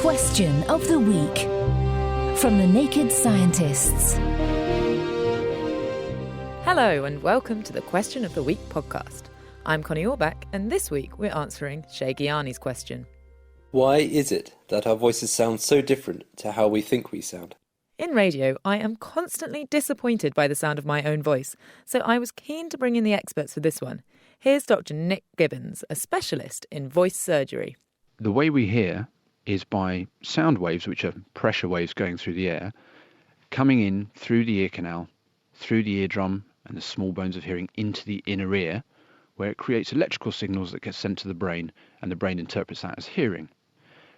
Question of the Week from the Naked Scientists. Hello and welcome to the Question of the Week podcast. I'm Connie Orbach and this week we're answering Shay Ghiani's question. Why is it that our voices sound so different to how we think we sound? In radio, I am constantly disappointed by the sound of my own voice, so I was keen to bring in the experts for this one. Here's Dr. Nick Gibbons, a specialist in voice surgery. The way we hear is by sound waves, which are pressure waves going through the air, coming in through the ear canal, through the eardrum and the small bones of hearing into the inner ear, where it creates electrical signals that get sent to the brain, and the brain interprets that as hearing.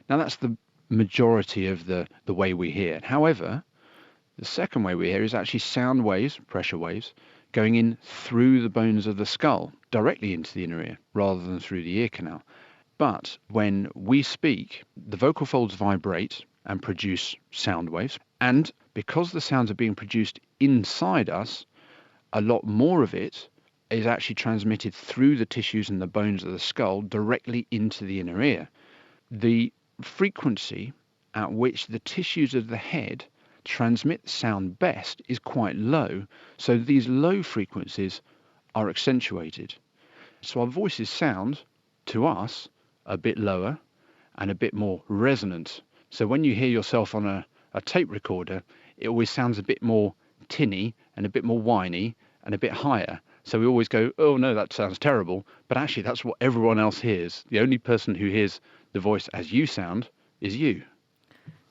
Now that's the majority of the way we hear. However, the second way we hear is actually sound waves, pressure waves, going in through the bones of the skull, directly into the inner ear, rather than through the ear canal. But when we speak, the vocal folds vibrate and produce sound waves. And because the sounds are being produced inside us, a lot more of it is actually transmitted through the tissues and the bones of the skull directly into the inner ear. The frequency at which the tissues of the head transmit sound best is quite low. So these low frequencies are accentuated. So our voices sound, to us, a bit lower and a bit more resonant. So when you hear yourself on a tape recorder, it always sounds a bit more tinny and a bit more whiny and a bit higher. So we always go, oh no, that sounds terrible. But actually that's what everyone else hears. The only person who hears the voice as you sound is you.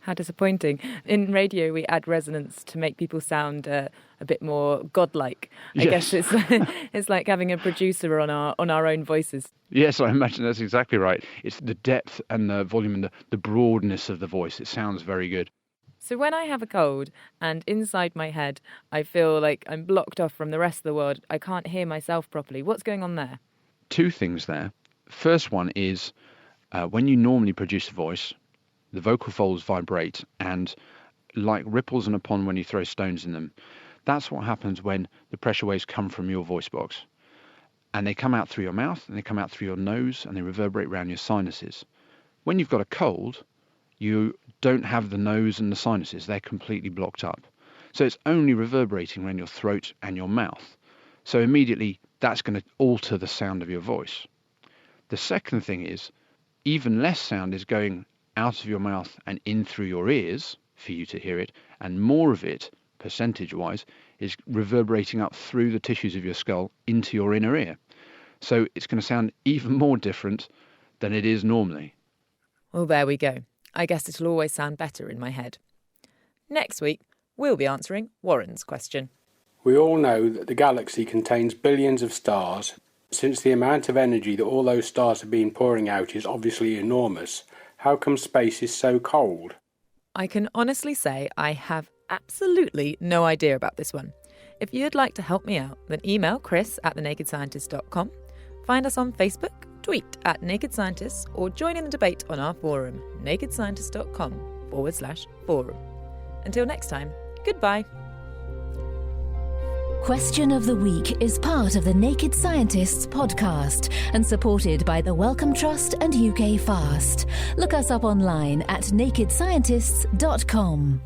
How disappointing. In radio, we add resonance to make people sound a bit more godlike. I guess it's like having a producer on our own voices. Yes, I imagine that's exactly right. It's the depth and the volume and the broadness of the voice. It sounds very good. So when I have a cold and inside my head I feel like I'm blocked off from the rest of the world, I can't hear myself properly. What's going on there? Two things there. First one is when you normally produce a voice, the vocal folds vibrate and like ripples in a pond when you throw stones in them. That's what happens when the pressure waves come from your voice box. And they come out through your mouth and they come out through your nose and they reverberate around your sinuses. When you've got a cold, you don't have the nose and the sinuses. They're completely blocked up. So it's only reverberating around your throat and your mouth. So immediately that's going to alter the sound of your voice. The second thing is even less sound is going out of your mouth and in through your ears for you to hear it, and more of it, percentage-wise, is reverberating up through the tissues of your skull into your inner ear. So it's going to sound even more different than it is normally. Well, there we go. I guess it'll always sound better in my head. Next week, we'll be answering Warren's question. We all know that the galaxy contains billions of stars. Since the amount of energy that all those stars have been pouring out is obviously enormous, how come space is so cold? I can honestly say I have absolutely no idea about this one. If you'd like to help me out, then email chris@thenakedscientist.com, find us on Facebook, tweet @Naked Scientists, or join in the debate on our forum, nakedscientist.com/forum. Until next time, goodbye. Question of the Week is part of the Naked Scientists podcast and supported by the Wellcome Trust and UK Fast. Look us up online at nakedscientists.com.